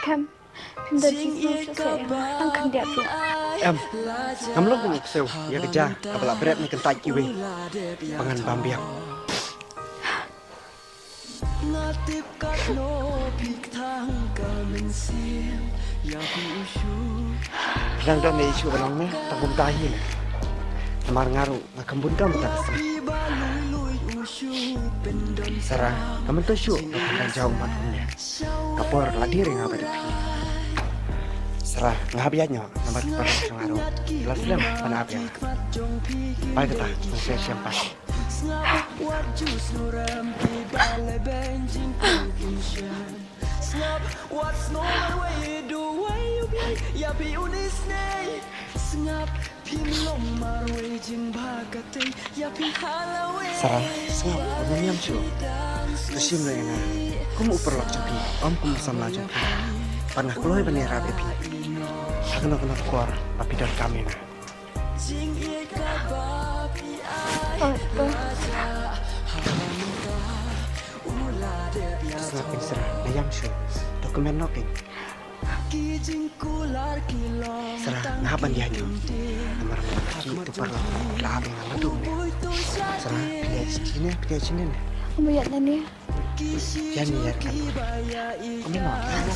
Em dah disini saya đang cần đẹp rồi. Em, ngắm lúc ngục sầu, ya kerja, kapal berat ni kentai kiwi, pangan bambiak. Rang dah ni isu balong ni, tak pun tahi ni. Namar ngaru, ngakembun kam tak kesem. Sarah, kamu tu syuk, nak jauh matanya. Kapor ladir yang abadi pi. Sarah, ngabianya, namar parang ngaru. Jelas lem, mana abia. Baik kita, saya siapa. Sarah, sengap, menyam cuy. Tersim lo yang kamu perlu cuci, kamu sama cuci. Pernah keluar bendera bepi. Aku nak keluar, tapi dari kami na. Sengap Sarah, menyam cuy. Dokumen noking. Sarah, ngapain dia ni? Nomor itu perlu labi ngadu ni. Sarah, pilih sini ni. Kamu lihat ni. Jangan ya kan. Kamu nak apa?